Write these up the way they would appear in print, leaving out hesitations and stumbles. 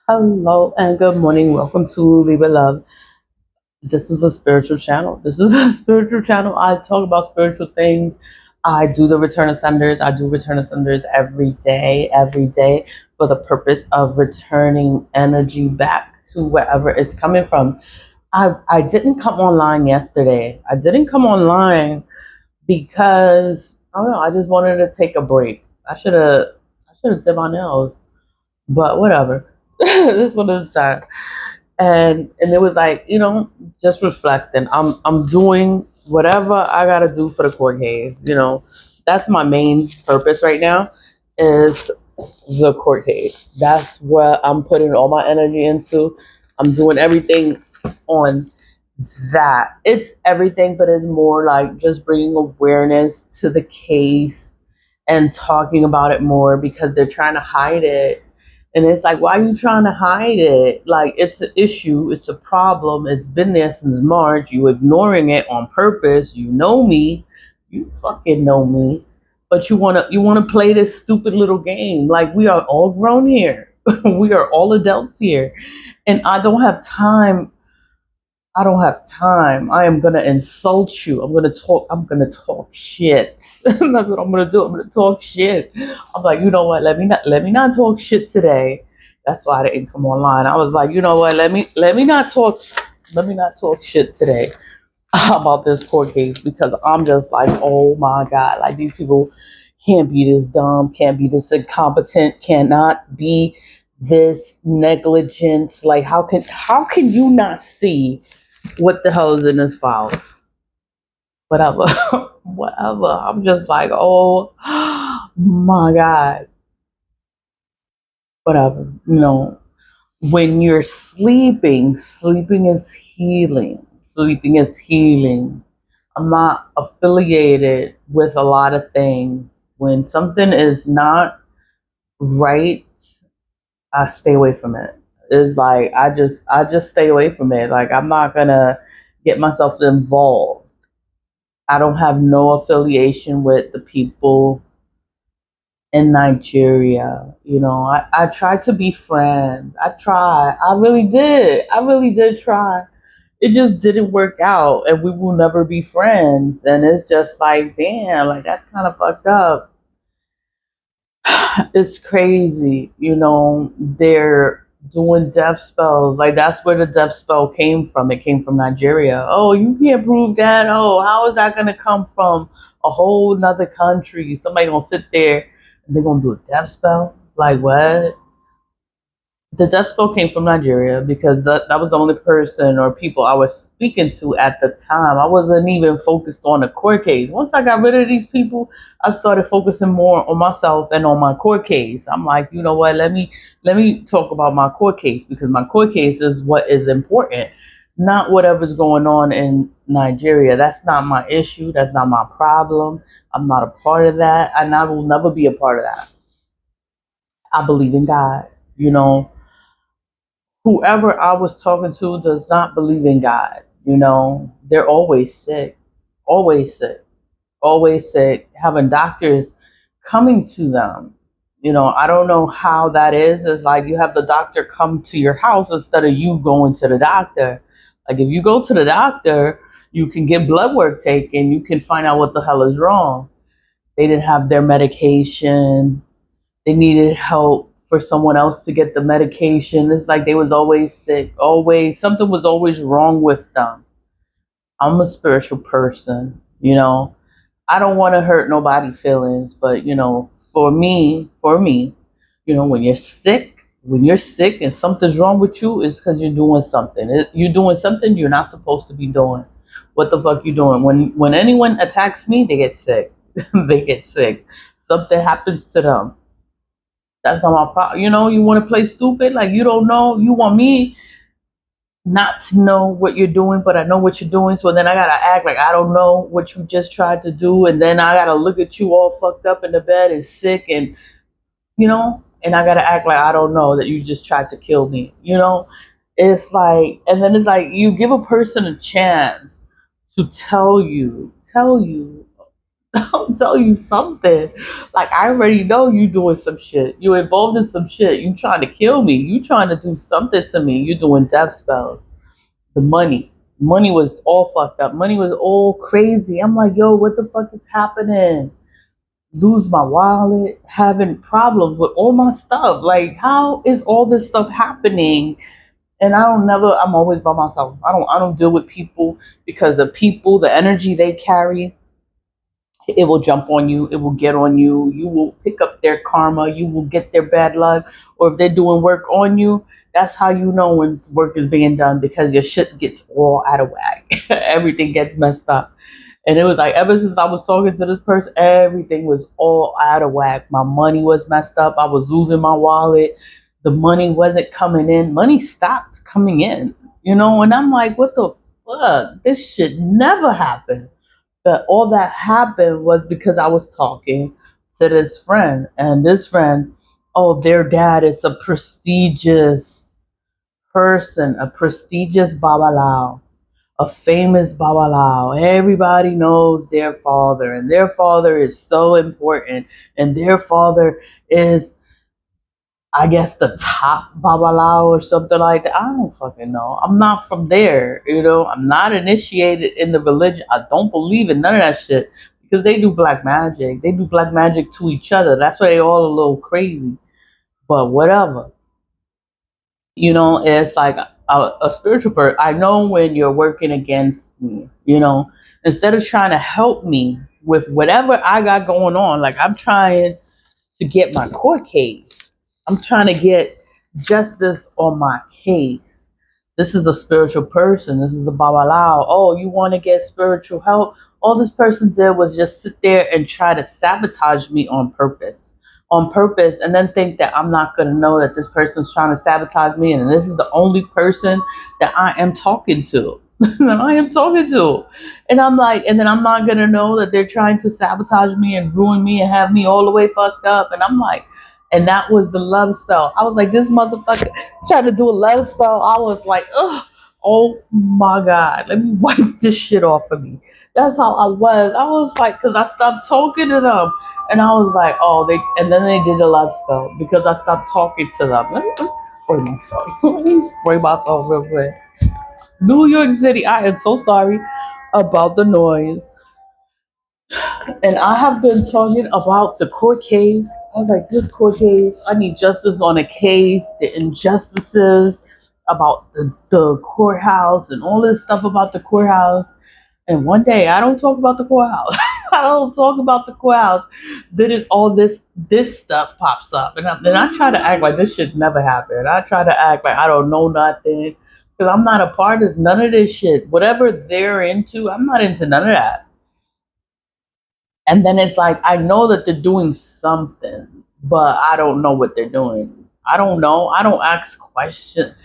Hello and good morning. Welcome to Libre Love. This is a spiritual channel. This is a spiritual channel. I talk about spiritual things. I do the return of senders. I do return of senders every day for the purpose of returning energy back to wherever it's coming from. I didn't come online yesterday. I didn't come online because I don't know. I just wanted to take a break. I should have did my nails, but whatever. This one is time. And it was like, just reflecting. I'm doing whatever I gotta do for the court case. That's my main purpose right now is the court case. That's what I'm putting all my energy into. I'm doing everything on that. It's everything, but it's more like just bringing awareness to the case and talking about it more because they're trying to hide it. And it's like, why are you trying to hide it? Like, it's an issue, it's a problem, it's been there since March. You ignoring it on purpose. You know me, you fucking know me, but you wanna play this stupid little game. Like, we are all grown here, we are all adults here, and I don't have time. I am gonna insult you. I'm gonna talk shit. That's what I'm gonna do. I'm gonna talk shit. I'm like, you know what? Let me not talk shit today. That's why I didn't come online. I was like, you know what? Let me not talk shit today about this court case because I'm just like, oh my god, like these people can't be this dumb, can't be this incompetent, cannot be this negligent. Like how can you not see what the hell is in this file? Whatever. Whatever. I'm just like, oh my God. Whatever. When you're sleeping, sleeping is healing. Sleeping is healing. I'm not affiliated with a lot of things. When something is not right, I stay away from it. It's like I just stay away from it. Like I'm not gonna get myself involved. I don't have no affiliation with the people in Nigeria. I tried to be friends. I tried. I really did. I really did try. It just didn't work out, and we will never be friends. And it's just like, damn, like that's kind of fucked up. It's crazy. They're doing death spells. Like that's where the death spell came from. It came from Nigeria. Oh, you can't prove that. Oh, how is that gonna come from a whole nother country? Somebody gonna sit there and they're gonna do a death spell? Like what? The death spell came from Nigeria because that was the only person or people I was speaking to at the time. I wasn't even focused on the court case. Once I got rid of these people, I started focusing more on myself and on my court case. I'm like, you know what? Let me talk about my court case because my court case is what is important, not whatever's going on in Nigeria. That's not my issue. That's not my problem. I'm not a part of that, and I will never be a part of that. I believe in God. You know, whoever I was talking to does not believe in God. They're always sick, always sick, always sick, having doctors coming to them. I don't know how that is. It's like you have the doctor come to your house instead of you going to the doctor. Like if you go to the doctor, you can get blood work taken, you can find out what the hell is wrong. They didn't have their medication, they needed help for someone else to get the medication. It's like they was always sick, always something was always wrong with them. I'm a spiritual person. I don't want to hurt nobody's feelings, but for me, when you're sick and something's wrong with you, it's because you're doing something. You're doing something you're not supposed to be doing. What the fuck you doing? When anyone attacks me, they get sick. They get sick. Something happens to them. That's not my problem. You want to play stupid, like you don't know. You want me not to know what you're doing, but I know what you're doing. So then I gotta act like I don't know what you just tried to do, and then I gotta look at you all fucked up in the bed and sick, and I gotta act like I don't know that you just tried to kill me. It's like, and then it's like you give a person a chance to tell you I'll tell you something. Like, I already know you doing some shit. You involved in some shit. You trying to kill me. You trying to do something to me. You doing death spells. The money. Money was all fucked up. Money was all crazy. I'm like, yo, what the fuck is happening? Lose my wallet, having problems with all my stuff. Like, how is all this stuff happening? And I'm always by myself. I don't deal with people because the people, the energy they carry, it will jump on you, it will get on you, you will pick up their karma, you will get their bad luck, or if they're doing work on you, that's how you know when work is being done, because your shit gets all out of whack. Everything gets messed up. And it was like, ever since I was talking to this person, everything was all out of whack. My money was messed up, I was losing my wallet, the money wasn't coming in, money stopped coming in, and I'm like, what the fuck, this should never happen. But all that happened was because I was talking to this friend, and this friend, oh, their dad is a prestigious person, a prestigious babalao, a famous babalao. Everybody knows their father, and their father is so important, and their father is, I guess, the top babalao or something like that. I don't fucking know. I'm not from there, I'm not initiated in the religion. I don't believe in none of that shit because they do black magic. They do black magic to each other. That's why they all a little crazy. But whatever. It's like a spiritual person. I know when you're working against me, instead of trying to help me with whatever I got going on, like I'm trying to get my court case. I'm trying to get justice on my case. This is a spiritual person. This is a babalao. Oh, you want to get spiritual help? All this person did was just sit there and try to sabotage me on purpose. On purpose, and then think that I'm not going to know that this person's trying to sabotage me, and this is the only person that I am talking to. That I am talking to. And I'm like, and then I'm not going to know that they're trying to sabotage me and ruin me and have me all the way fucked up. And I'm like, and that was the love spell. I was like, this motherfucker is trying to do a love spell. I was like, ugh, oh my God, let me wipe this shit off of me. That's how I was. I was like, because I stopped talking to them. And I was like, oh, and then they did a love spell because I stopped talking to them. Let me spray myself. Let me spray myself real quick. New York City, I am so sorry about the noise. And I have been talking about the court case. I was like, this court case, I need justice on a case, the injustices about the courthouse and all this stuff about the courthouse. And one day, I don't talk about the courthouse. I don't talk about the courthouse. Then it's all this stuff pops up, and I try to act like this shit never happened. I try to act like I don't know nothing because I'm not a part of none of this shit. Whatever they're into, I'm not into none of that. And then it's like I know that they're doing something, but I don't know what they're doing. I don't know. I don't ask questions.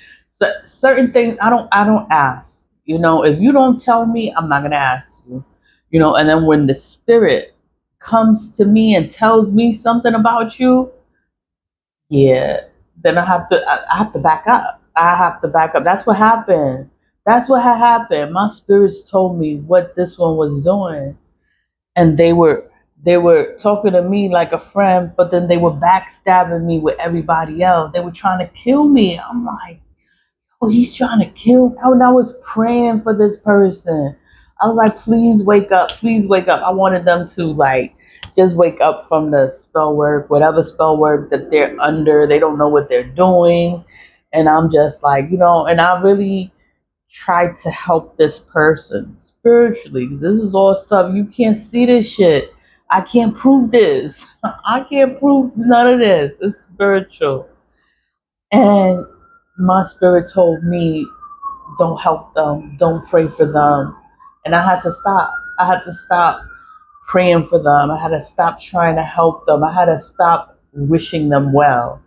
Certain things I don't ask. If you don't tell me, I'm not gonna ask you. And then when the spirit comes to me and tells me something about you, yeah, then I have to back up. I have to back up. That's what happened. That's what had happened. My spirits told me what this one was doing, and they were talking to me like a friend, but then they were backstabbing me with everybody else. They were trying to kill me. I'm like, oh, he's trying to kill me. And I was praying for this person. I was like, please wake up, please wake up. I wanted them to like just wake up from the spell work, whatever spell work that they're under. They don't know what they're doing. And I'm just like, and I really tried to help this person spiritually. This is all stuff. You can't see this shit. I can't prove this. I can't prove none of this. It's spiritual. And my spirit told me, don't help them, don't pray for them. And I had to stop. I had to stop praying for them. I had to stop trying to help them. I had to stop wishing them well.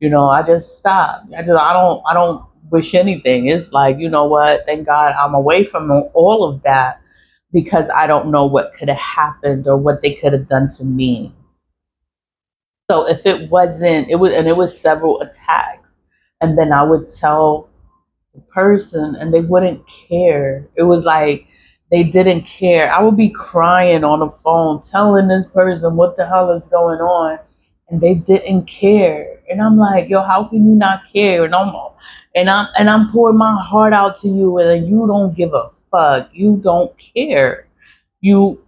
I just stopped. I don't wish anything. It's like, you know what? Thank God I'm away from all of that because I don't know what could have happened or what they could have done to me. So if it wasn't, it was several attacks. And then I would tell person and they wouldn't care. It was like They didn't care. I would be crying on the phone, telling this person what the hell is going on, and they didn't care. And I'm like, yo, how can you not care? And I'm pouring my heart out to you, and you don't give a fuck. You don't care. You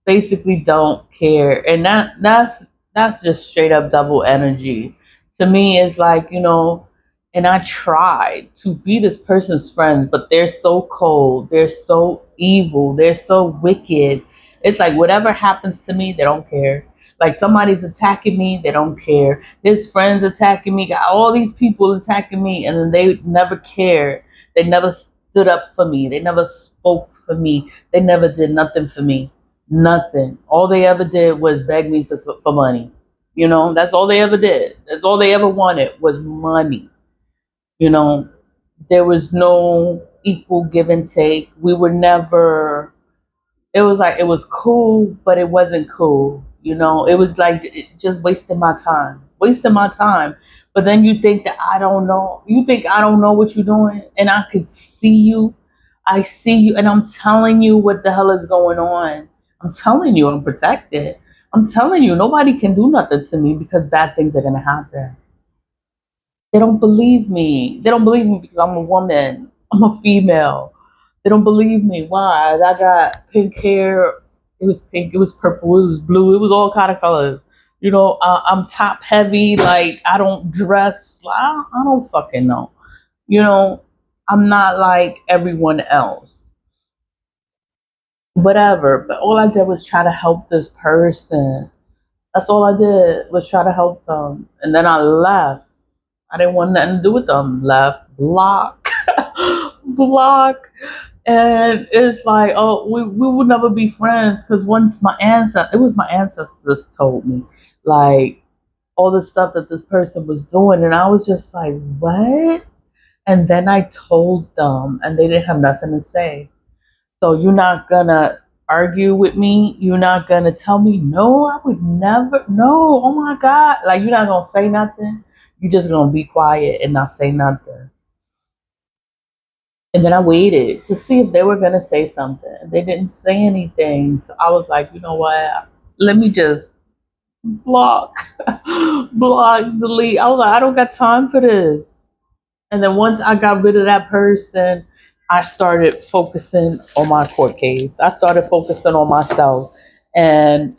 basically don't care, and that's just straight up double energy. To me, it's like, and I tried to be this person's friend, but they're so cold, they're so evil, they're so wicked. It's like whatever happens to me, they don't care. Like somebody's attacking me, they don't care. His friends attacking me, got all these people attacking me, and then they never care. They never stood up for me, they never spoke for me, they never did nothing for me. Nothing. All they ever did was beg me for money. That's all they ever did. That's all they ever wanted was money. You know, there was no equal give and take. We were never, it was like, it was cool, but it wasn't cool. It was like just wasting my time, wasting my time. But then you think that I don't know. You think I don't know what you're doing, and I could see you. I see you, and I'm telling you what the hell is going on. I'm telling you, I'm protected. I'm telling you, nobody can do nothing to me because bad things are gonna happen. They don't believe me. They don't believe me because I'm a woman. I'm a female. They don't believe me. Why? I got pink hair. It was pink. It was purple. It was blue. It was all kind of colors. I'm top heavy. Like I don't dress. I don't fucking know. You know, I'm not like everyone else. Whatever. But all I did was try to help this person. That's all I did was try to help them. And then I left. I didn't want nothing to do with them. Left, block, block. And it's like, oh, we would never be friends because once it was my ancestors told me, like, all the stuff that this person was doing. And I was just like, what? And then I told them, and they didn't have nothing to say. So you're not gonna argue with me. You're not gonna tell me, no, I would never, no, oh my God. Like, you're not gonna say nothing. You're just gonna be quiet and not say nothing. And then I waited to see if they were gonna say something. They didn't say anything. So I was like, you know what? Let me just block, block, delete. I was like, I don't got time for this. And then once I got rid of that person, I started focusing on my court case. I started focusing on myself. And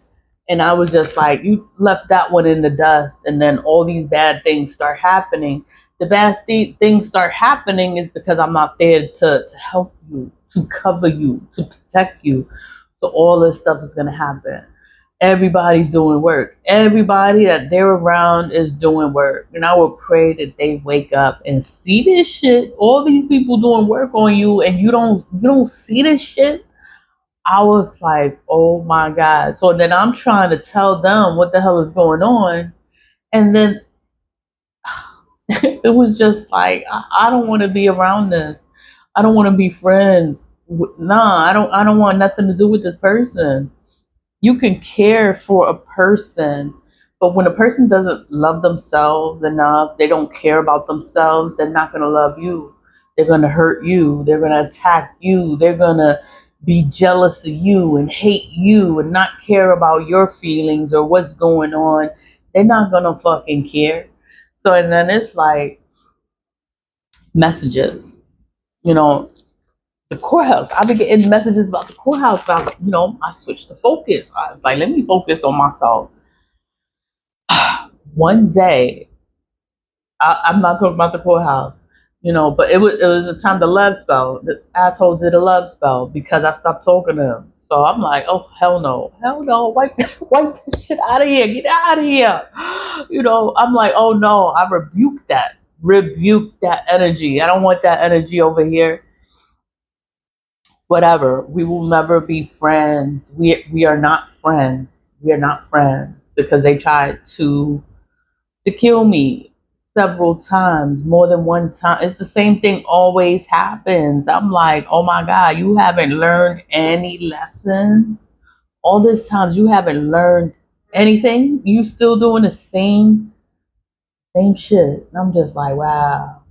and I was just like, you left that one in the dust, and then all these bad things start happening. The things start happening is because I'm not there to help you, to cover you, to protect you. So all this stuff is gonna happen. Everybody's doing work. Everybody that they're around is doing work. And I would pray that they wake up and see this shit. All these people doing work on you, and you don't see this shit. I was like, oh my God. So then I'm trying to tell them what the hell is going on. And then it was just like, I don't want to be around this. I don't want to be friends. Nah, I don't want nothing to do with this person. You can care for a person, but when a person doesn't love themselves enough, they don't care about themselves, they're not going to love you. They're going to hurt you. They're going to attack you. They're going to be jealous of you and hate you and not care about your feelings or what's going on. They're not going to fucking care. So, and then it's like messages, you know, the courthouse. I've been getting messages about the courthouse. I switched the focus. I was like, let me focus on myself. One day, I'm not talking about the courthouse, but it was a time the love spell. The asshole did a love spell because I stopped talking to him. So I'm like, oh hell no, wipe this shit out of here, get out of here. I'm like, oh no, I rebuke that energy. I don't want that energy over here. Whatever. We will never be friends. We are not friends. We are not friends because they tried to kill me several times, more than one time. It's the same thing always happens. I'm like, oh my God, you haven't learned any lessons. All this times you haven't learned anything. You still doing the same shit. And I'm just like, wow.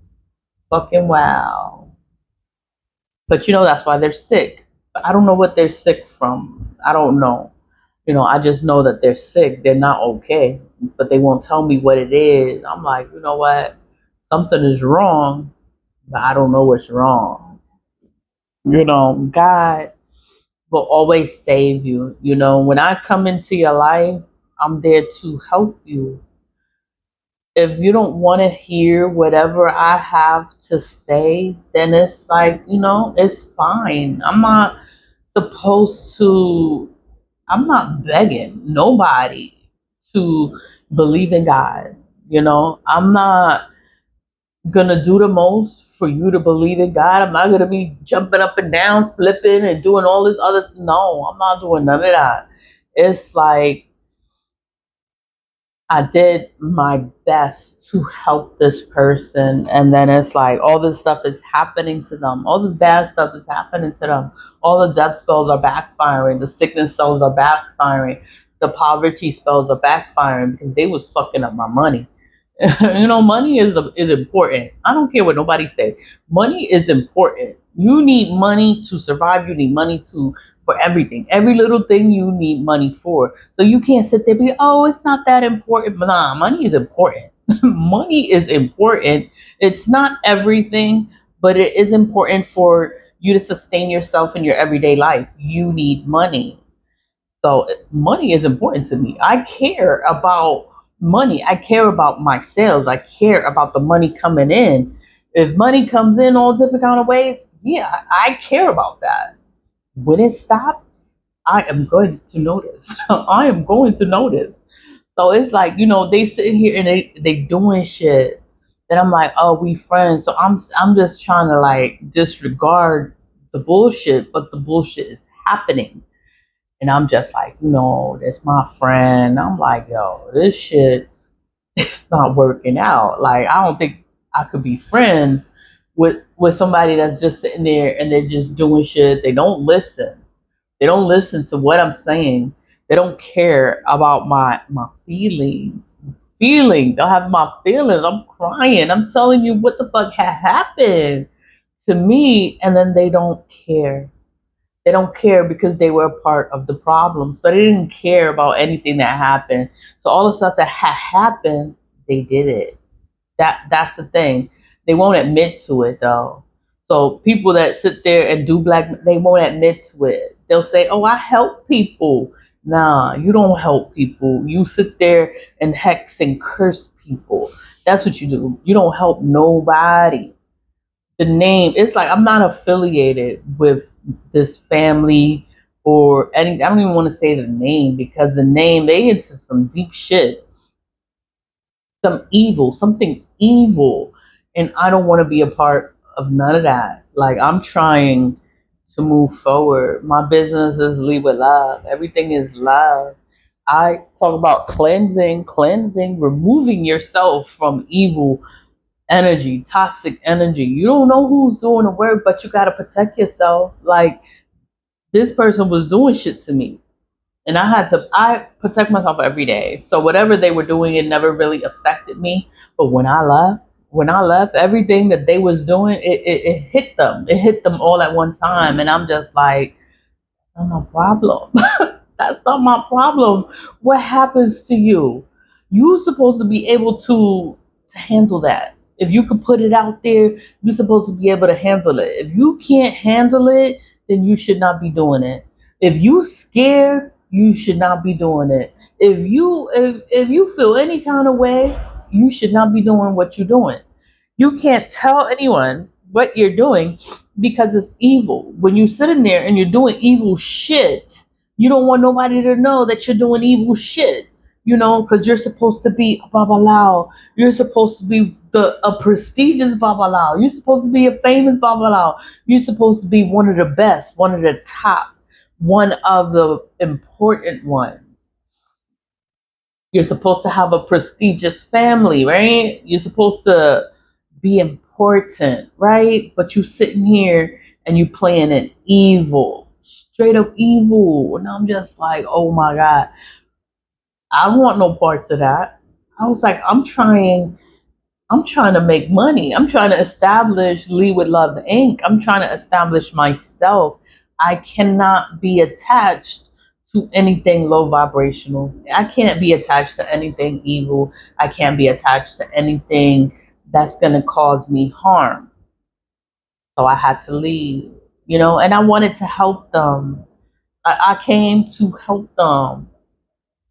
Fucking wow. But that's why they're sick. I don't know what they're sick from. I don't know. I just know that they're sick. They're not okay, but they won't tell me what it is. I'm like, you know what? Something is wrong, but I don't know what's wrong. God will always save you. When I come into your life, I'm there to help you. If you don't want to hear whatever I have to say, then it's like, it's fine. Supposed to, I'm not begging nobody to believe in God. I'm not gonna do the most for you to believe in God. I'm not gonna be jumping up and down, flipping, and doing all this other. No, I'm not doing none of that. It's like I did my best to help this person, and then it's like all this stuff is happening to them. All this bad stuff is happening to them. All the death spells are backfiring. The sickness spells are backfiring. The poverty spells are backfiring because they was fucking up my money. Money is important. I don't care what nobody say. Money is important. You need money to survive. You need money to for everything. Every little thing you need money for. So you can't sit there and be, oh, it's not that important. Nah, money is important. Money is important. It's not everything, but it is important for you to sustain yourself in your everyday life. You need money. So money is important to me. I care about money. I care about my sales. I care about the money coming in. If money comes in all different kind of ways, yeah, I care about that. When it stops, I am going to notice. I am going to notice. So it's like, they sit here and they doing shit. Then I'm like, oh, we friends. So I'm just trying to like disregard the bullshit, but the bullshit is happening. And I'm just like, that's my friend. I'm like, yo, this shit it's not working out. Like, I don't think I could be friends with somebody that's just sitting there and they're just doing shit. They don't listen. They don't listen to what I'm saying. They don't care about my feelings. Feelings. I have my feelings. I'm crying. I'm telling you what the fuck happened to me, and then they don't care. They don't care because they were a part of the problem. So they didn't care about anything that happened. So all the stuff that had happened, they did it. That's the thing. They won't admit to it though. So people that sit there and do black, they won't admit to it. They'll say, "Oh, I help people." Nah, you don't help people. You sit there and hex and curse people. That's what you do. You don't help nobody. The name, it's like I'm not affiliated with this family or any. I don't even want to say the name because the name, they into some deep shit, some evil, something evil, and I don't want to be a part of none of that. Like, I'm trying to move forward. My business is lead with love. Everything is love. I talk about cleansing, removing yourself from evil energy, toxic energy. You don't know who's doing the work, but you got to protect yourself. Like, this person was doing shit to me, and I protect myself every day. So whatever they were doing, it never really affected me. But when I left, everything that they was doing, it hit them. It hit them all at one time, and I'm just like, not my problem. That's not my problem. What happens to you? You're supposed to be able to handle that. If you could put it out there, you're supposed to be able to handle it. If you can't handle it, then you should not be doing it. If you scared, you should not be doing it. If you feel any kind of way, you should not be doing what you're doing. You can't tell anyone what you're doing because it's evil. When you're sitting there and you're doing evil shit, you don't want nobody to know that you're doing evil shit. Because you're supposed to be a babalao. You're supposed to be a prestigious babalao. You're supposed to be a famous babalao. You're supposed to be one of the best, one of the top, one of the important ones. You're supposed to have a prestigious family, right? You're supposed to be important, right? But you sitting here and you playing it evil, straight up evil. And I'm just like, oh my God, I don't want no parts of that. I was like, I'm trying to make money. I'm trying to establish Lee with Love Inc. I'm trying to establish myself. I cannot be attached to anything low vibrational. I can't be attached to anything evil. I can't be attached to anything that's going to cause me harm. So I had to leave, and I wanted to help them. I came to help them,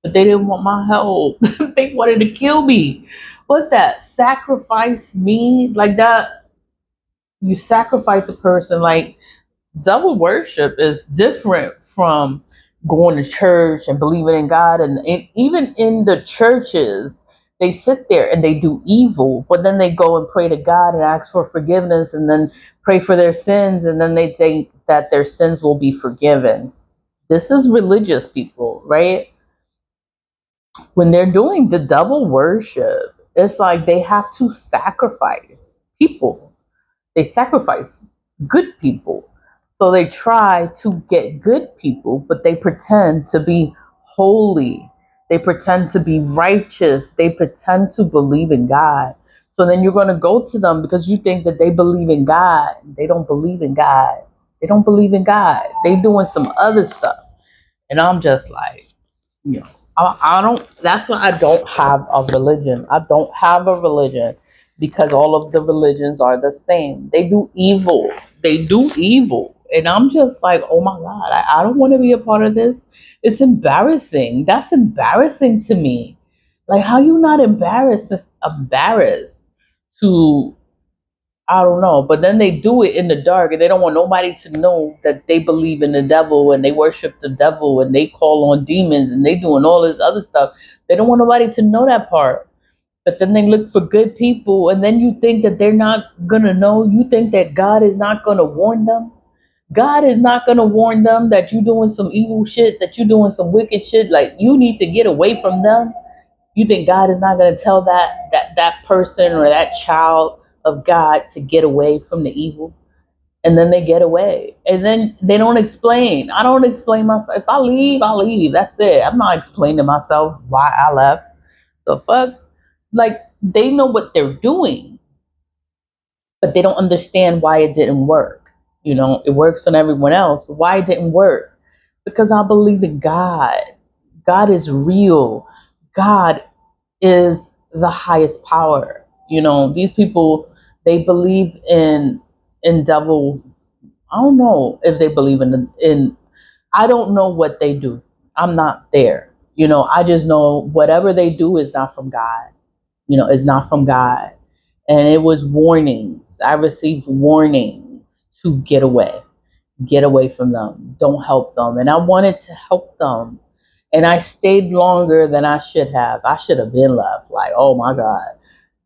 but they didn't want my help. They wanted to kill me. What's that? Sacrifice me? Like that? You sacrifice a person. Like, double worship is different from going to church and believing in God. And even in the churches, they sit there and they do evil, but then they go and pray to God and ask for forgiveness and then pray for their sins. And then they think that their sins will be forgiven. This is religious people, right? When they're doing the double worship, it's like they have to sacrifice people. They sacrifice good people. So they try to get good people, but they pretend to be holy. They pretend to be righteous. They pretend to believe in God. So then you're going to go to them because you think that they believe in God. They don't believe in God. They don't believe in God. They doing some other stuff. And I'm just like, you know, I don't, that's why I don't have a religion. I don't have a religion because all of the religions are the same. They do evil. They do evil. And I'm just like, oh my God, I don't want to be a part of this. It's embarrassing. That's embarrassing to me. Like, how you not embarrassed to, I don't know, but then they do it in the dark and they don't want nobody to know that they believe in the devil and they worship the devil and they call on demons and they doing all this other stuff. They don't want nobody to know that part. But then they look for good people and then you think that they're not going to know. You think that God is not going to warn them. God is not going to warn them that you're doing some evil shit, that you're doing some wicked shit. Like, you need to get away from them. You think God is not going to tell that person or that child of God to get away from the evil? And then they get away. And then they don't explain. I don't explain myself. If I leave, I leave. That's it. I'm not explaining to myself why I left. The fuck? Like, they know what they're doing, but they don't understand why it didn't work. It works on everyone else, but why it didn't work? Because I believe in God. God is real. God is the highest power. These people, they believe in devil. I don't know if they believe in I don't know what they do. I'm not there. I just know whatever they do is not from God. It's not from God. And it was warnings. I received warnings to get away from them. Don't help them. And I wanted to help them. And I stayed longer than I should have. I should have been left. Like, oh my God.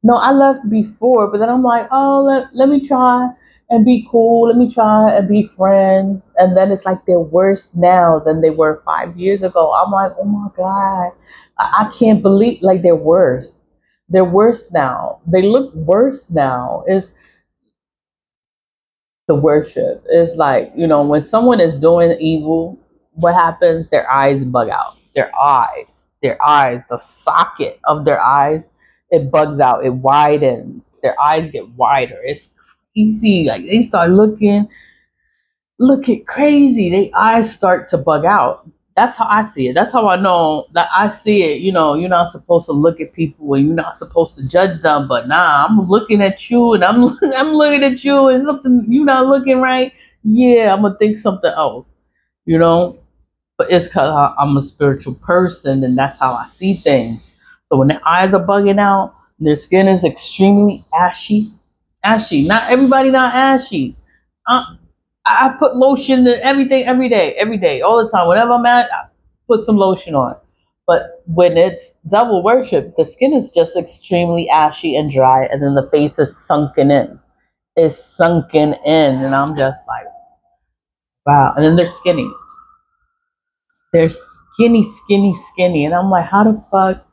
No, I left before, but then I'm like, oh, let me try and be cool. Let me try and be friends. And then it's like they're worse now than they were 5 years ago. I'm like, oh my God. I can't believe, like, they're worse. They're worse now. They look worse now. It's the worship. It's like, when someone is doing evil, what happens? Their eyes bug out. Their eyes, the socket of their eyes, it bugs out. It widens. Their eyes get wider. It's crazy. Like, they start looking crazy. Their eyes start to bug out. That's how I see it. That's how I know that I see it. You're not supposed to look at people and you're not supposed to judge them. But nah, I'm looking at you and I'm I'm looking at you and something you're not looking right. Yeah, I'm gonna think something else. You know, but it's because I'm a spiritual person and that's how I see things. So when their eyes are bugging out, their skin is extremely ashy. Ashy. Not everybody not ashy. Uh, I put lotion in everything every day, all the time. Whenever I'm at, I put some lotion on. But when it's double worship, the skin is just extremely ashy and dry, and then the face is sunken in. It's sunken in, and I'm just like, wow. And then they're skinny. They're skinny, skinny, skinny, and I'm like, how the fuck?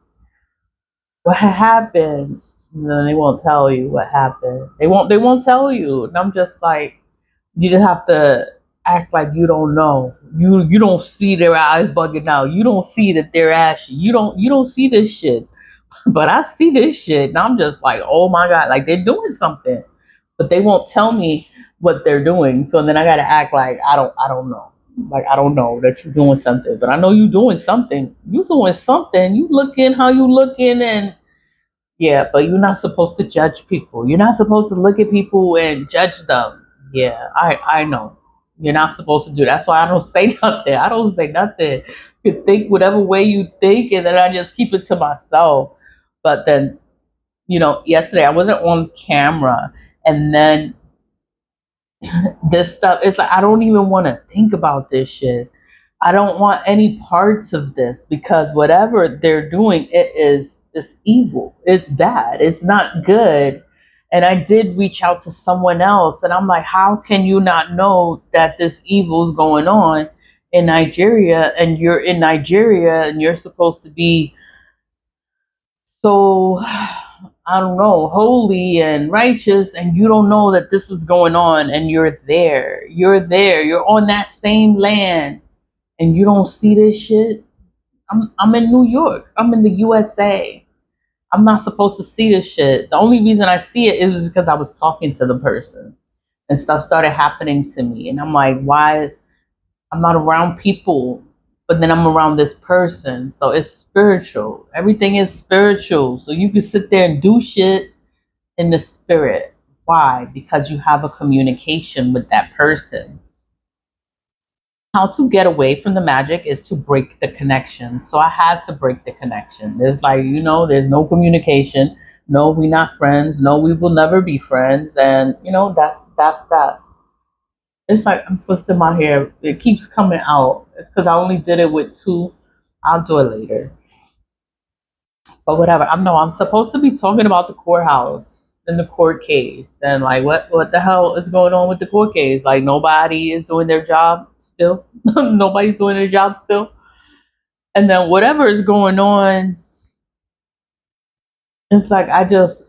What happened? And then they won't tell you what happened. They won't tell you, and I'm just like, you just have to act like you don't know. You don't see their eyes bugging out. You don't see that they're ashy. You don't see this shit. But I see this shit and I'm just like, oh my God, like they're doing something. But they won't tell me what they're doing. So then I gotta act like I don't know. Like I don't know that you're doing something, but I know you're doing something. You doing something. You looking how you looking, and yeah, but you're not supposed to judge people. You're not supposed to look at people and judge them. Yeah, I know. You're not supposed to do. That's why I don't say nothing. I don't say nothing. You think whatever way you think, and then I just keep it to myself. But then, yesterday I wasn't on camera, and then this stuff, it's like I don't even want to think about this shit. I don't want any parts of this because whatever they're doing, it's evil. It's bad. It's not good. And I did reach out to someone else, and I'm like, how can you not know that this evil is going on in Nigeria, and you're in Nigeria, and you're supposed to be so, I don't know, holy and righteous, and you don't know that this is going on, and you're on that same land, and you don't see this shit. I'm in New York. I'm in the USA. I'm not supposed to see this shit. The only reason I see it is because I was talking to the person and stuff started happening to me. And I'm like, why? I'm not around people, but then I'm around this person. So it's spiritual. Everything is spiritual. So you can sit there and do shit in the spirit. Why? Because you have a communication with that person. How to get away from the magic is to break the connection. So I had to break the connection. There's like, there's no communication. No, we're not friends. No, we will never be friends. And that's that. It's like I'm twisting my hair. It keeps coming out. It's because I only did it with two. I'll do it later. But whatever. I'm supposed to be talking about the courthouse and the court case and like what the hell is going on with the court case? Like nobody is doing their job still. Nobody's doing their job still. And then whatever is going on, it's like I just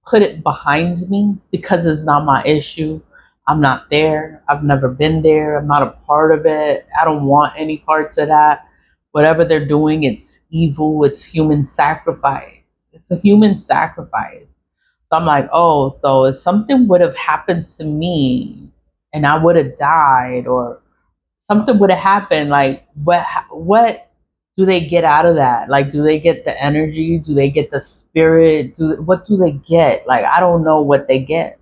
put it behind me because it's not my issue. I'm not there. I've never been there. I'm not a part of it. I don't want any parts of that. Whatever they're doing, it's evil. It's human sacrifice. It's a human sacrifice. So I'm like, oh, so if something would have happened to me and I would have died or something would have happened, like what do they get out of that? Like, do they get the energy? Do they get the spirit? What do they get? Like, I don't know what they get.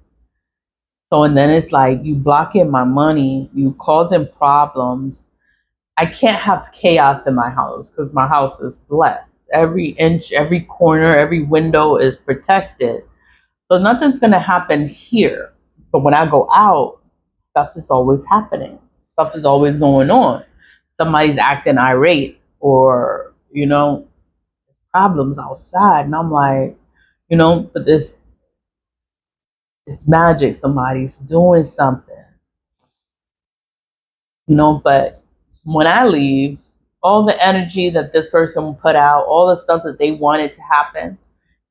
So, and then it's like you blocking my money, you causing problems. I can't have chaos in my house because my house is blessed. Every inch, every corner, every window is protected. So nothing's gonna happen here. But when I go out, stuff is always happening. Stuff is always going on. Somebody's acting irate or, problems outside. And I'm like, but this magic, somebody's doing something. But when I leave, all the energy that this person put out, all the stuff that they wanted to happen,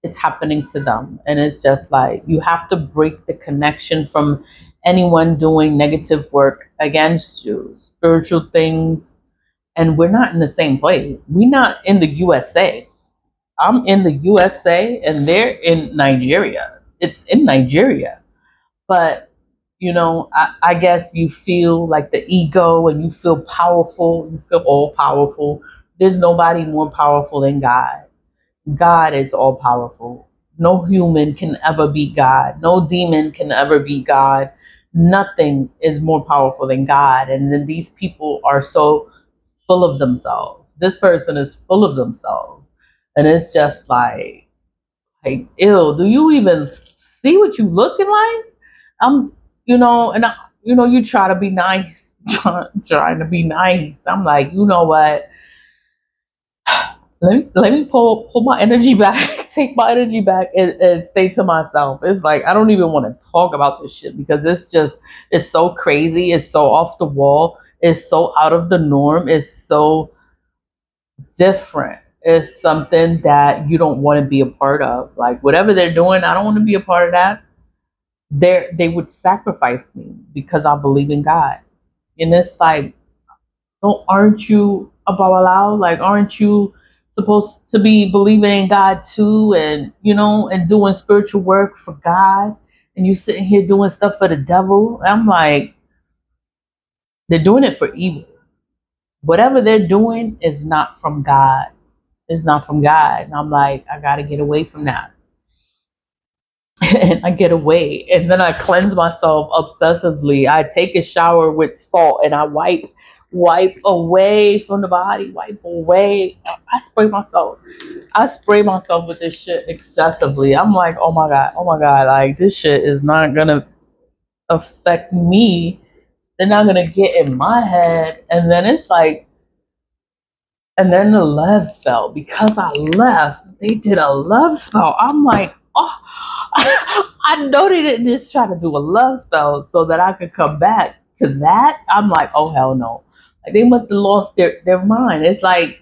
it's happening to them. And it's just like you have to break the connection from anyone doing negative work against you, spiritual things. And we're not in the same place. We're not in the USA. I'm in the USA and they're in Nigeria. It's in Nigeria. But I guess you feel like the ego and you feel powerful, you feel all powerful. There's nobody more powerful than God. God is all powerful. No human can ever be God. No demon can ever be God. Nothing is more powerful than God. And then these people are so full of themselves. This person is full of themselves. And it's just like, ew, do you even see what you looking like? I'm, and you try to be nice, trying to be nice. I'm like, you know what? Let me pull my energy back, take my energy back, and stay to myself. It's like I don't even want to talk about this shit because it's so crazy. It's so off the wall. It's so out of the norm. It's so different. It's something that you don't want to be a part of. Like whatever they're doing, I don't want to be a part of that. They would sacrifice me because I believe in God. And it's like, aren't you a Babalawo? Like, aren't you supposed to be believing in God too, and and doing spiritual work for God? and you sitting here doing stuff for the devil. I'm like, they're doing it for evil. Whatever they're doing is not from God. It's not from God. And I'm like, I gotta get away from that. And I get away. And then I cleanse myself obsessively. I take a shower with salt and I wipe away from the body, wipe away. I spray myself. I spray myself with this shit excessively. I'm like, oh my God, like this shit is not gonna affect me. They're not gonna get in my head. And then it's like, and then the love spell, because I left, they did a love spell. I'm like, oh, I know they didn't just try to do a love spell so that I could come back to that. I'm like, oh hell no. Like they must have lost their mind. It's like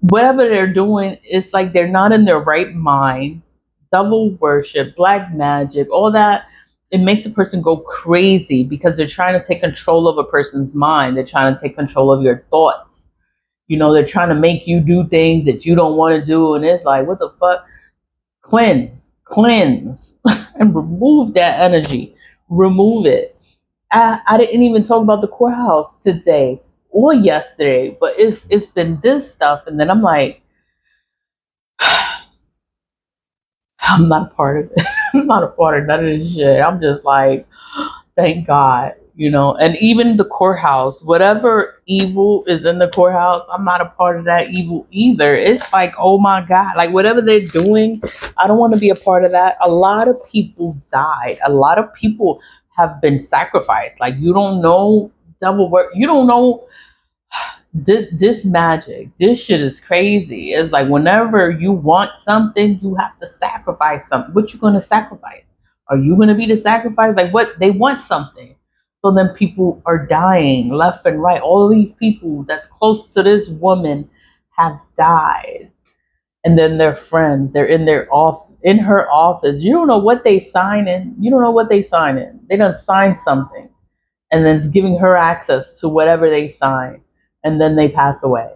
whatever they're doing, it's like they're not in their right minds. Double worship, black magic, all that, it makes a person go crazy because they're trying to take control of a person's mind. They're trying to take control of your thoughts. They're trying to make you do things that you don't want to do. And it's like, what the fuck? Cleanse, and remove that energy. Remove it. I didn't even talk about the courthouse today or yesterday, but it's been this stuff. And then I'm like, I'm not a part of it. I'm not a part of none of this shit. I'm just like, thank God, and even the courthouse, whatever evil is in the courthouse, I'm not a part of that evil either. It's like, oh my God, like whatever they're doing, I don't want to be a part of that. A lot of people died. A lot of people have been sacrificed. Like you don't know double work. You don't know this magic. This shit is crazy. It's like whenever you want something, you have to sacrifice something. What you gonna sacrifice? Are you gonna be the sacrifice? Like what they want something. So then people are dying left and right. All of these people that's close to this woman have died. And then their friends, they're in their off in her office. You don't know what they sign in. You don't know what they sign in. They don't sign something and then it's giving her access to whatever they sign, and then they pass away.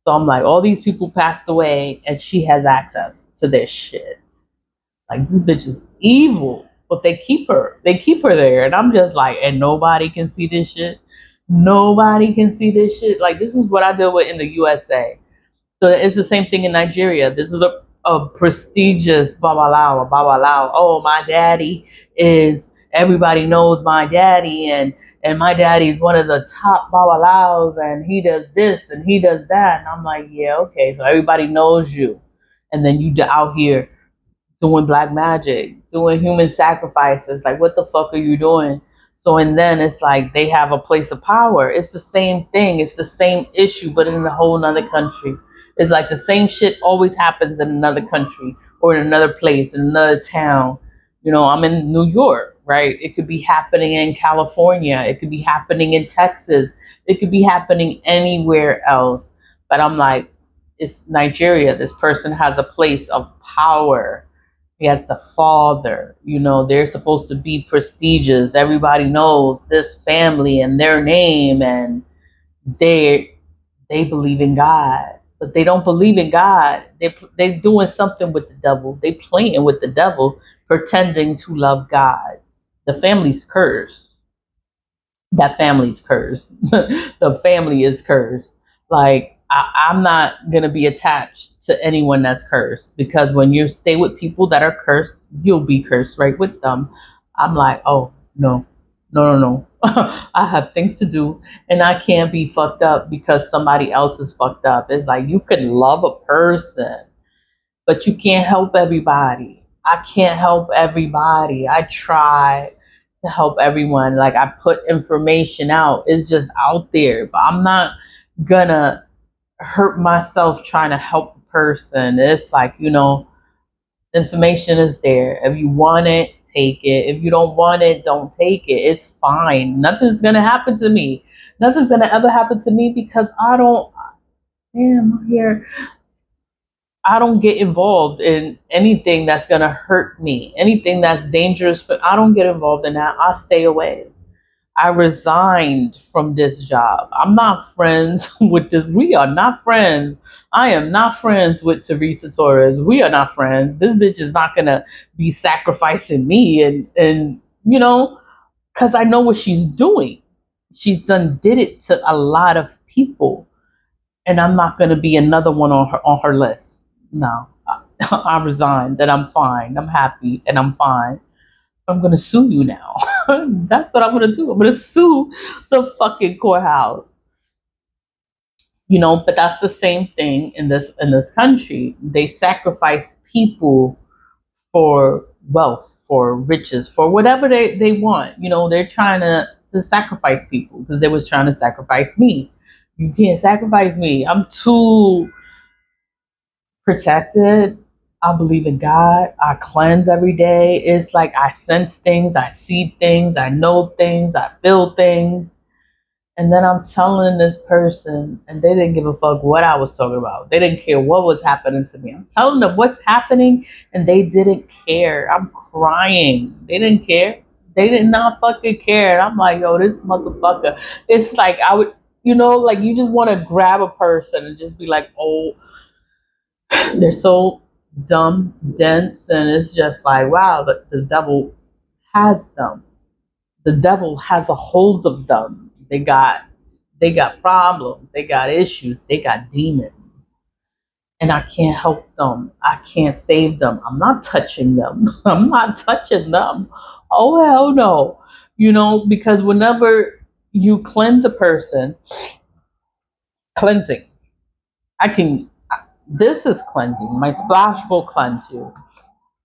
So I'm like, all these people passed away, and she has access to their shit. Like this bitch is evil, but they keep her. They keep her there, and I'm just like, and nobody can see this shit. Nobody can see this shit. Like this is what I deal with in the USA. So it's the same thing in Nigeria. This is a prestigious babalao. Oh, my daddy is, everybody knows my daddy, and my daddy is one of the top babalaos, and he does this and he does that. And I'm like, yeah, okay. So everybody knows you. And then you out here doing black magic, doing human sacrifices. Like, what the fuck are you doing? So, and then it's like they have a place of power. It's the same thing. It's the same issue, but in a whole nother country. It's like the same shit always happens in another country or in another place, in another town. I'm in New York, right? It could be happening in California. It could be happening in Texas. It could be happening anywhere else. But I'm like, it's Nigeria. This person has a place of power. He has the father. They're supposed to be prestigious. Everybody knows this family and their name, and they believe in God, but they don't believe in God. They're doing something with the devil. They playing with the devil, pretending to love God. The family's cursed. That family's cursed. The family is cursed. Like I'm not gonna be attached to anyone that's cursed, because when you stay with people that are cursed, you'll be cursed right with them. I'm like, oh no, no. I have things to do, and I can't be fucked up because somebody else is fucked up. It's like you can love a person, but you can't help everybody. I can't help everybody. I try to help everyone. Like I put information out. It's just out there, but I'm not gonna hurt myself trying to help a person. It's like, information is there. If you want it, take it. If you don't want it, don't take it. It's fine. Nothing's gonna happen to me. Nothing's gonna ever happen to me because I don't. Damn, here. I don't get involved in anything that's gonna hurt me. Anything that's dangerous, but I don't get involved in that. I stay away. I resigned from this job. I'm not friends with this. We are not friends. I am not friends with Teresa Torres. We are not friends. This bitch is not gonna be sacrificing me and because I know what she's doing. She's did it to a lot of people, and I'm not gonna be another one on her list. No, I resigned. That I'm fine. I'm happy, and I'm fine. I'm gonna sue you now. That's what I'm gonna do. I'm gonna sue the fucking courthouse. But that's the same thing in this country. They sacrifice people for wealth, for riches, for whatever they want. They're trying to sacrifice people because they was trying to sacrifice me. You can't sacrifice me. I'm too protected. I believe in God. I cleanse every day. It's like I sense things, I see things, I know things, I feel things. And then I'm telling this person, and they didn't give a fuck what I was talking about. They didn't care what was happening to me. I'm telling them what's happening, and they didn't care. I'm crying. They didn't care. They did not fucking care. And I'm like, yo, this motherfucker. It's like I would, like you just want to grab a person and just be like, oh, they're so dumb, dense, and it's just like, wow, the devil has them. The devil has a hold of them. They got problems, they got issues, they got demons. And I can't help them. I can't save them. I'm not touching them. I'm not touching them. Oh hell no. Because whenever you cleanse a person, cleansing, I can this is cleansing. My splash will cleanse you.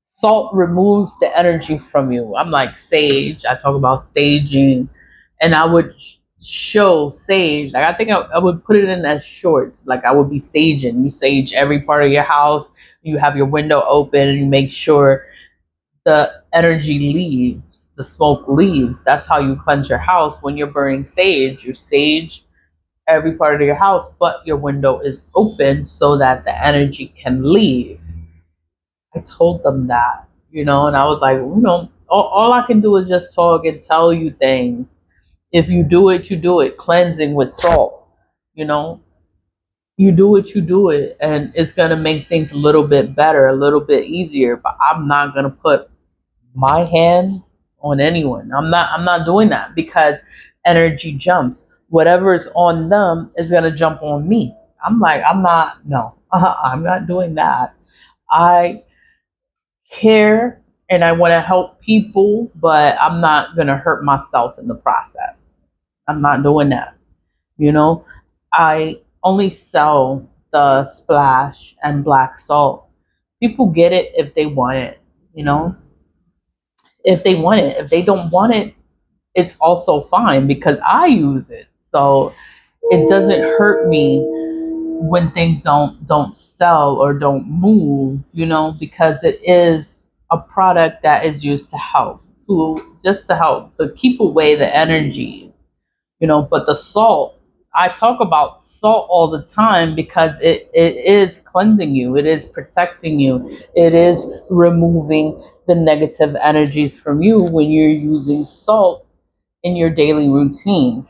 Salt removes the energy from you. I'm like sage. I talk about saging, and I would show sage. Like I think I would put it in as shorts. Like I would be saging. You sage every part of your house. You have your window open, and you make sure the energy leaves, the smoke leaves. That's how you cleanse your house. When you're burning sage, you sage every part of your house, but your window is open so that the energy can leave. I told them that, and I was like, all I can do is just talk and tell you things. If you do it, you do it. Cleansing with salt, you know, you do it, you do it, and it's gonna make things a little bit better, a little bit easier. But I'm not gonna put my hands on anyone. I'm not doing that because energy jumps. Whatever is on them is gonna jump on me. I'm like, I'm not. No, I'm not doing that. I care and I want to help people, but I'm not going to hurt myself in the process. I'm not doing that. You know, I only sell the Splash and BlackSalt. People get it if they want it, you know, if they want it. If they don't want it, it's also fine because I use it. So it doesn't hurt me when things don't sell or don't move, because it is a product that is used to help, to help, to keep away the energies, but the salt, I talk about salt all the time because it is cleansing you, it is protecting you, it is removing the negative energies from you when you're using salt in your daily routine.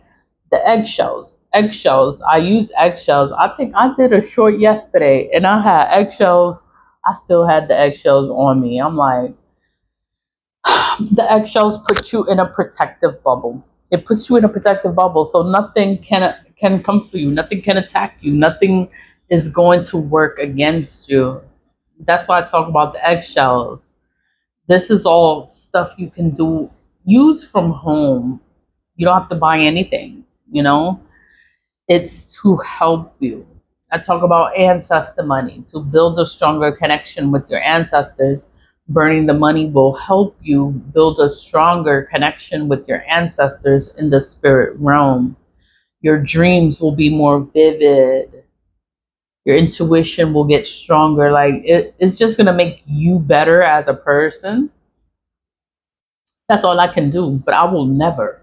The eggshells, I use eggshells. I think I did a short yesterday and I had eggshells. I still had the eggshells on me. I'm like, the eggshells put you in a protective bubble. It puts you in a protective bubble so nothing can come for you, nothing can attack you, nothing is going to work against you. That's why I talk about the eggshells. This is all stuff you can use from home. You don't have to buy anything. It's to help you. I talk about ancestor money, to build a stronger connection with your ancestors. Burning the money will help you build a stronger connection with your ancestors in the spirit realm. Your dreams will be more vivid. Your intuition will get stronger. Like it's just gonna make you better as a person. That's all I can do. But I will never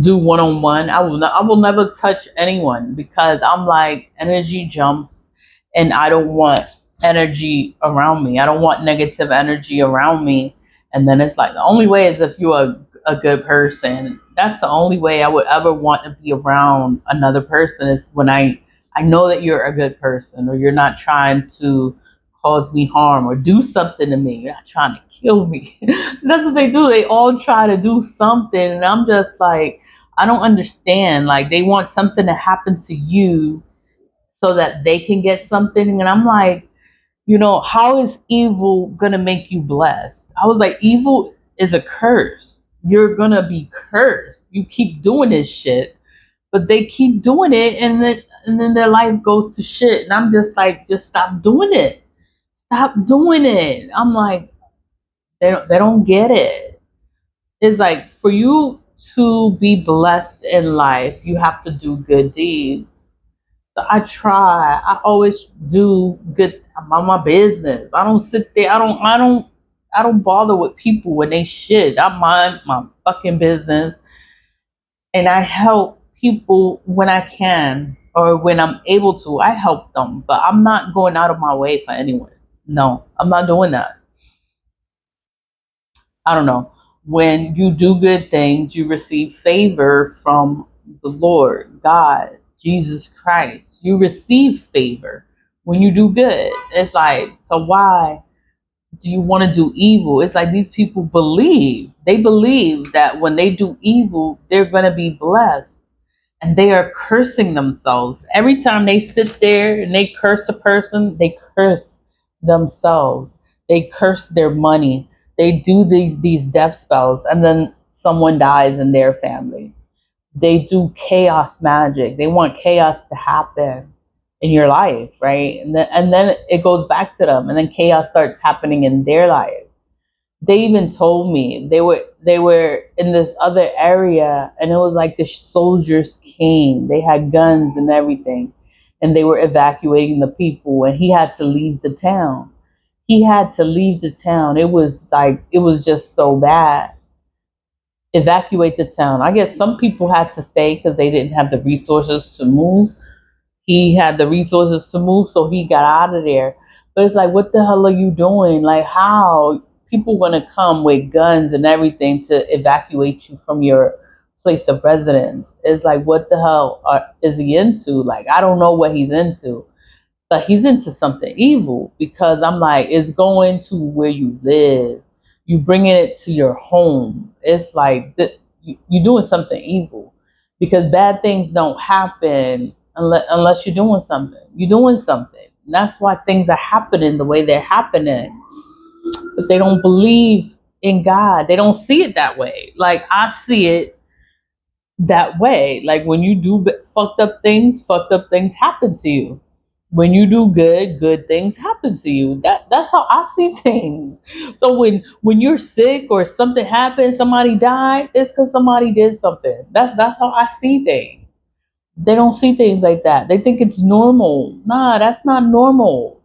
do one-on-one. I will never touch anyone because I'm like energy jumps and I don't want energy around me. I don't want negative energy around me. And then it's like the only way is if you're a good person. That's the only way I would ever want to be around another person, is when I know that you're a good person, or you're not trying to cause me harm or do something to me. You're not trying to kill me. That's what they do. They all try to do something, and I'm just like, I don't understand. Like, they want something to happen to you so that they can get something, and I'm like, how is evil gonna make you blessed? I was like, evil is a curse. You're gonna be cursed. You keep doing this shit, but they keep doing it, and then their life goes to shit. And I'm just like, just stop doing it. Stop doing it. I'm like, they don't get it. It's like, for you to be blessed in life, you have to do good deeds. So I try. I always do good. I'm on my business. I don't sit there. I don't bother with people when they shit. I mind my fucking business, and I help people when I can, or when I'm able to. I help them, but I'm not going out of my way for anyone. No, I'm not doing that. I don't know. When you do good things, you receive favor from the Lord, God, Jesus Christ. You receive favor when you do good. It's like, so why do you want to do evil? It's like, these people believe. They believe that when they do evil, they're going to be blessed. And they are cursing themselves. Every time they sit there and they curse a person, they curse themselves. They curse their money. They do these death spells, and then someone dies in their family. They do chaos magic. They want chaos to happen in your life, right? And then it goes back to them, and then chaos starts happening in their life. They even told me they were in this other area, and it was like the soldiers came. They had guns and everything, and they were evacuating the people, and he had to leave the town. He had to leave the town. It was like, it was just so bad. Evacuate the town. I guess some people had to stay because they didn't have the resources to move. He had the resources to move, so he got out of there. But it's like, what the hell are you doing? Like, how people gonna come with guns and everything to evacuate you from your place of residence? It's like, what the hell is he into? Like, I don't know what he's into, but he's into something evil, because I'm like, it's going to where you live. You bringing it to your home. It's like, you're doing something evil, because bad things don't happen unless you're doing something. You're doing something. And that's why things are happening the way they're happening. But they don't believe in God. They don't see it that way. Like, I see it that way. Like, when you do fucked up things happen to you. When you do good, good things happen to you. That's how I see things. So when you're sick or something happens, somebody died, it's because somebody did something. That's how I see things. They don't see things like that. They think it's normal. Nah, that's not normal.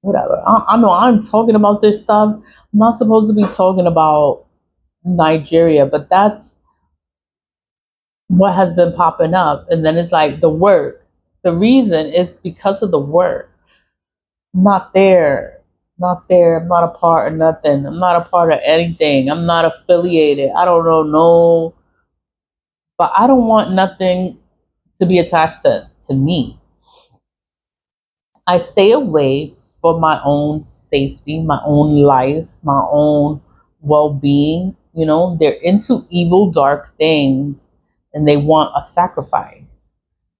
Whatever. I know I'm talking about this stuff. I'm not supposed to be talking about Nigeria, but that's what has been popping up. And then it's like, the work. The reason is because of the work. I'm not there. Not there. I'm not a part of nothing. I'm not a part of anything. I'm not affiliated. I don't know, no. But I don't want nothing to be attached to me. I stay away for my own safety, my own life, my own well being. They're into evil, dark things, and they want a sacrifice.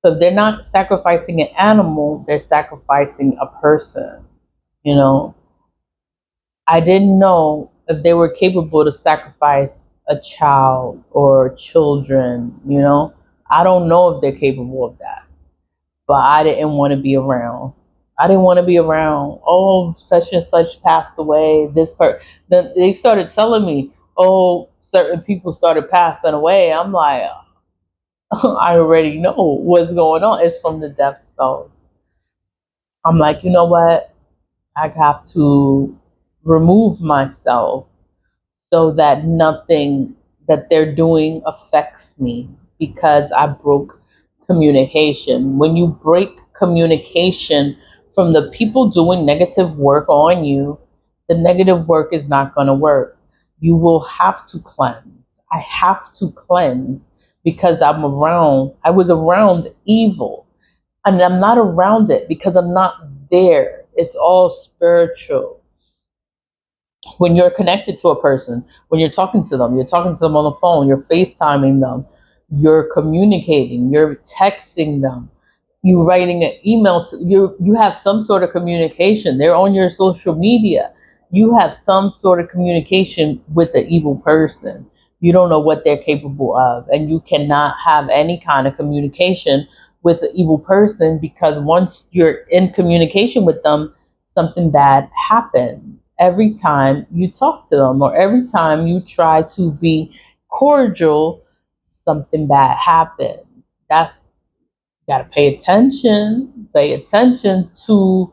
So if they're not sacrificing an animal, they're sacrificing a person. You know, I didn't know if they were capable to sacrifice a child or children. I don't know if they're capable of that, but I didn't want to be around. I didn't want to be around. Oh, such and such passed away. Then they started telling me, oh, certain people started passing away. I'm like, I already know what's going on. It's from the death spells. I'm like, you know what? I have to remove myself so that nothing that they're doing affects me, because I broke communication. When you break communication from the people doing negative work on you, the negative work is not going to work. You will have to cleanse. I have to cleanse because I was around evil. And I'm not around it because I'm not there. It's all spiritual. When you're connected to a person, when you're talking to them on the phone, you're FaceTiming them, you're communicating, you're texting them, you writing an email to you have some sort of communication. They're on your social media. You have some sort of communication with the evil person. You don't know what they're capable of, and you cannot have any kind of communication with the evil person, because once you're in communication with them, something bad happens every time you talk to them, or every time you try to be cordial. Something bad happens. That's got to pay attention to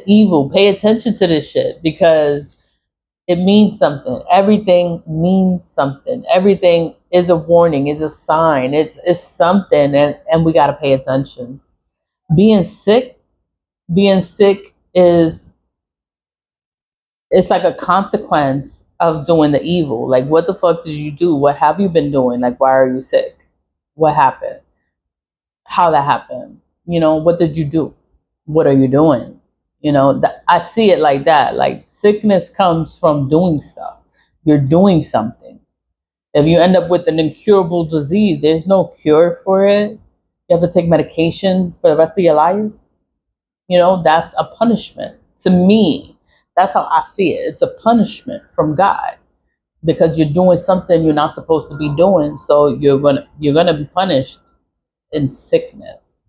evil, pay attention to this shit, because it means something. Everything means something. Everything is a warning, is a sign. It's something, and we got to pay attention. being sick Being sick is, it's like a consequence of doing the evil. Like, what the fuck did you do? What have you been doing? Like, why are you sick? What happened? How that happened? What did you do? What are you doing? I see it like that. Like, sickness comes from doing stuff. You're doing something. If you end up with an incurable disease, there's no cure for it. You have to take medication for the rest of your life. That's a punishment. To me, that's how I see it. It's a punishment from God, because you're doing something you're not supposed to be doing. So you're gonna be punished in sickness.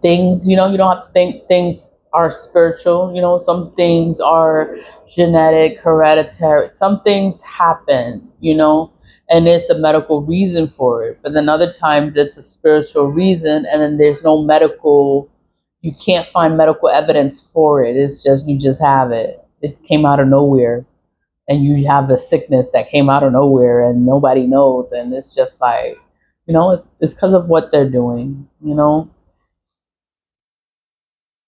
Things, you don't have to think things are spiritual. Some things are genetic, hereditary. Some things happen, and it's a medical reason for it. But then other times it's a spiritual reason, and then there's no medical, you can't find medical evidence for it. It's just, you just have it. It came out of nowhere, and you have the sickness that came out of nowhere and nobody knows. And it's just like, it's because of what they're doing.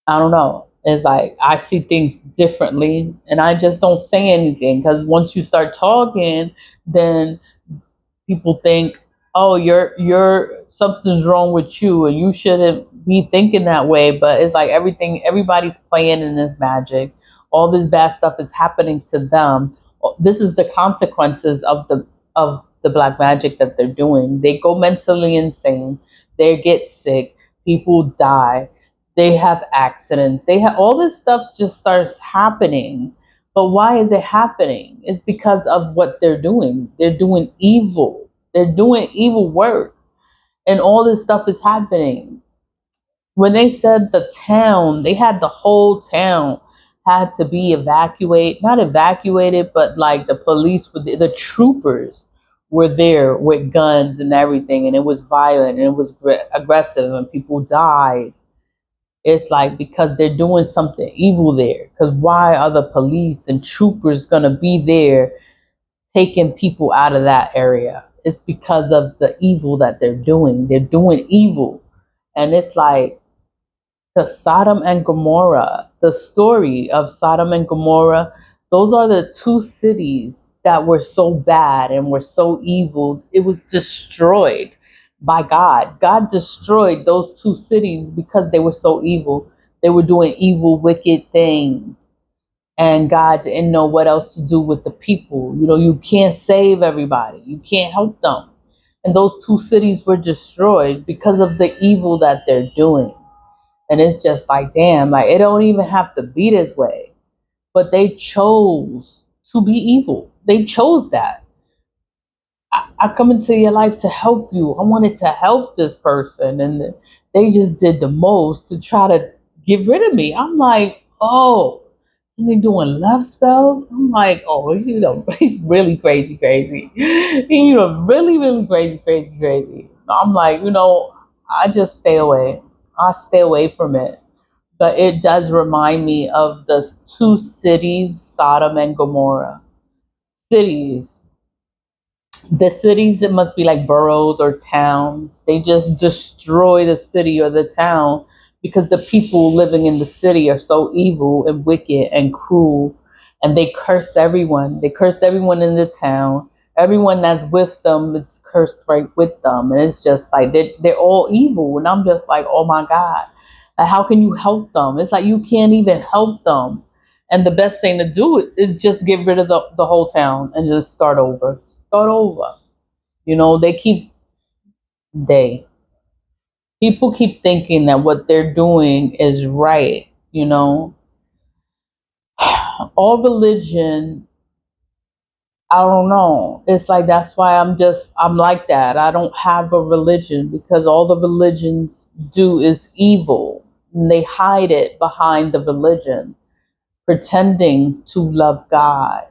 I don't know. It's like I see things differently, and I just don't say anything, because once you start talking, then people think, oh, you're something's wrong with you, and you shouldn't be thinking that way. But it's like everybody's playing in this magic. All this bad stuff is happening to them. This is the consequences of the black magic that they're doing. They go mentally insane. They get sick. People die. They have accidents. They have all this stuff just starts happening. But why is it happening? It's because of what they're doing. They're doing evil. They're doing evil work. And all this stuff is happening. When they said the town, they had the whole town had to be not evacuated, but like the police, the troopers were there with guns and everything. And it was violent and it was aggressive, and people died. It's like, because they're doing something evil there. Because why are the police and troopers going to be there taking people out of that area? It's because of the evil that they're doing. They're doing evil. And it's like the Sodom and Gomorrah, the story of Sodom and Gomorrah. Those are the two cities that were so bad and were so evil. It was destroyed by God. God destroyed those two cities because they were so evil. They were doing evil, wicked things. And God didn't know what else to do with the people. You can't save everybody. You can't help them. And those two cities were destroyed because of the evil that they're doing. And it's just like, damn, like, it don't even have to be this way. But they chose to be evil. They chose that. I come into your life to help you. I wanted to help this person, and they just did the most to try to get rid of me. I'm like, oh, and they're doing love spells. I'm like, oh, really crazy, crazy. Really, really crazy, crazy, crazy. I'm like, I just stay away. I stay away from it. But it does remind me of the two cities, Sodom and Gomorrah. Cities, the cities, it must be like boroughs or towns. They just destroy the city or the town because the people living in the city are so evil and wicked and cruel. and they curse everyone. They cursed everyone in the town. Everyone that's with them is cursed right with them, and it's just like they're all evil. And I'm just like, oh my God, like, how can you help them? It's like you can't even help them. And the best thing to do is just get rid of the whole town and just start over. Start over. You know, they people keep thinking that what they're doing is right. You know, all religion, I don't know. It's like that's why I'm like that. I don't have a religion because all the religions do is evil. And they hide it behind the religion, pretending to love God.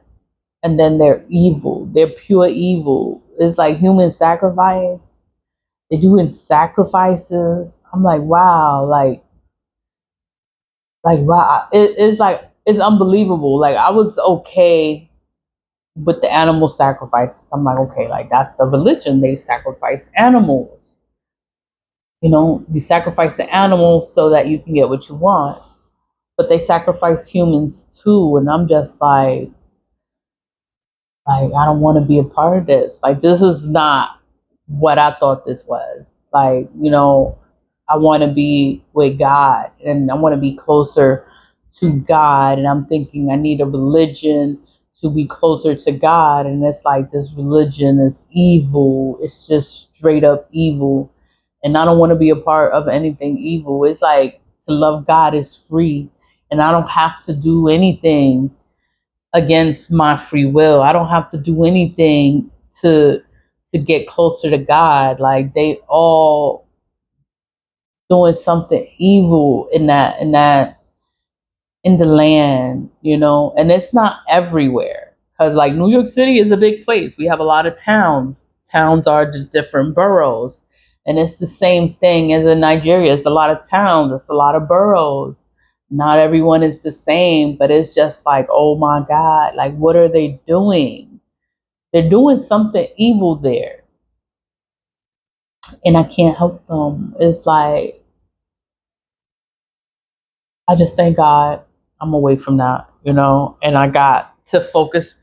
And then they're evil. They're pure evil. It's like human sacrifice. They're doing sacrifices. I'm like, wow, like wow. It's like it's unbelievable. Like I was okay with the animal sacrifices. I'm like, okay, like that's the religion. They sacrifice animals. You know, you sacrifice the animal so that you can get what you want. But they sacrifice humans too. And I'm just like I don't want to be a part of this. Like this is not what I thought this was. Like, you know, I want to be with God and I want to be closer to God. And I'm thinking I need a religion to be closer to God. And it's like this religion is evil. It's just straight up evil. And I don't want to be a part of anything evil. It's like to love God is free. And I don't have to do anything against my free will. I don't have to do anything to get closer to God. Like they all doing something evil in the land, you know, and it's not everywhere. Cause like New York City is a big place. We have a lot of towns. Towns are just different boroughs. And it's the same thing as in Nigeria. It's a lot of towns, it's a lot of boroughs. Not everyone is the same, but it's just like, oh my God, like what are they doing? They're doing something evil there. And I can't help them. It's like I just thank God I'm away from that, you know, and I got to focus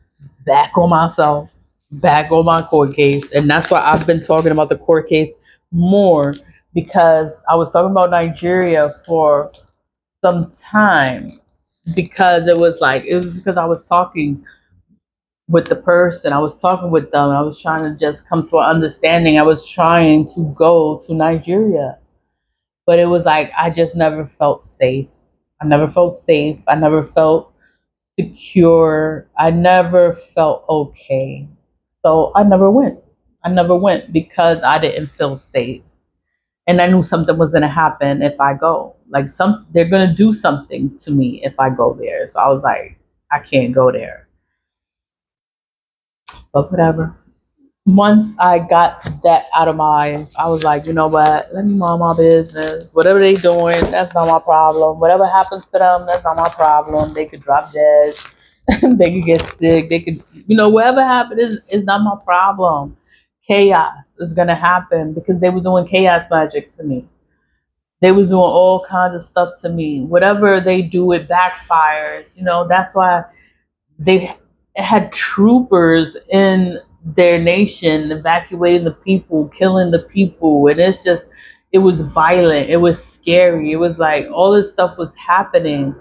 back on myself, back on my court case. And that's why I've been talking about the court case more because I was talking about Nigeria for some time because it was because I was talking with the person, I was talking with them, and I was trying to just come to an understanding. I was trying to go to Nigeria, but it was like I just never felt safe. I never felt safe. I never felt secure. I never felt okay. So I never went. I never went because I didn't feel safe. And I knew something was gonna happen if I go. Like they're gonna do something to me if I go there. So I was like, I can't go there. But whatever. Once I got that out of my life, I was like, you know what? Let me mind my business. Whatever they doing, that's not my problem. Whatever happens to them, that's not my problem. They could drop dead. They could get sick. They could, you know, whatever happened is not my problem. Chaos is gonna happen because they were doing chaos magic to me. They was doing all kinds of stuff to me. Whatever they do, it backfires. You know, that's why they had troopers in their nation evacuating the people, killing the people, and it was violent, it was scary, it was like all this stuff was happening.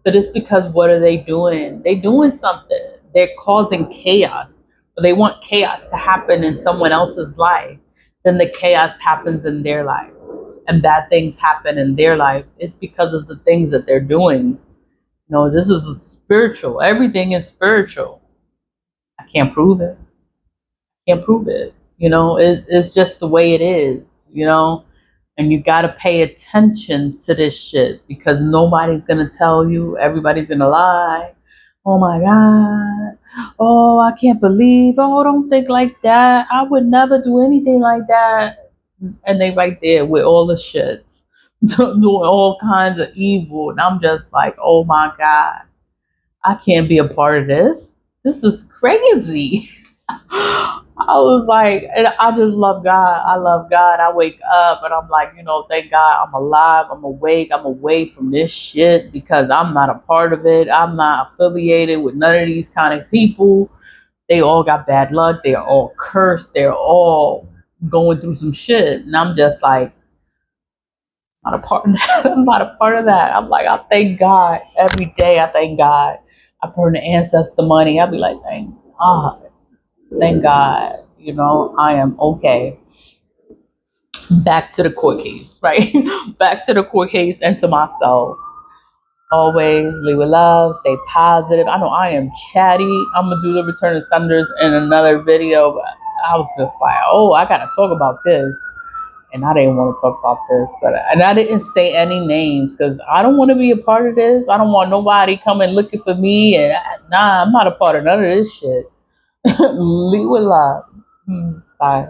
But it's because what are they doing? They doing something. They're causing chaos. But they want chaos to happen in someone else's life. Then the chaos happens in their life. And bad things happen in their life. It's because of the things that they're doing. No, this is a spiritual. Everything is spiritual. I can't prove it. Can't prove it. You know, it's just the way it is, you know? And you got to pay attention to this shit because nobody's going to tell you. Everybody's going to lie. Oh my God. Oh, I can't believe. Oh, don't think like that. I would never do anything like that. And they right there with all the shits doing all kinds of evil. And I'm just like, oh my God. I can't be a part of this. This is crazy. I was like, and I just love God. I love God. I wake up and I'm like, thank God I'm alive. I'm awake. I'm away from this shit because I'm not a part of it. I'm not affiliated with none of these kind of people. They all got bad luck. They're all cursed. They're all going through some shit. And I'm just like, not a part of that. I'm not a part of that. I'm like, I thank God every day. I thank God. I burn the ancestor money. I'll be like, thank God. Thank God. I am okay. Back to the court case, right? Back to the court case and to myself. Always leave with love, stay positive. I know I am chatty. I'm gonna do the return of Sunders in another video, but I was just like, oh, I gotta talk about this. And I didn't want to talk about this, and I didn't say any names because I don't want to be a part of this. I don't want nobody coming looking for me, and nah, I'm not a part of none of this shit. Leave with love. Bye.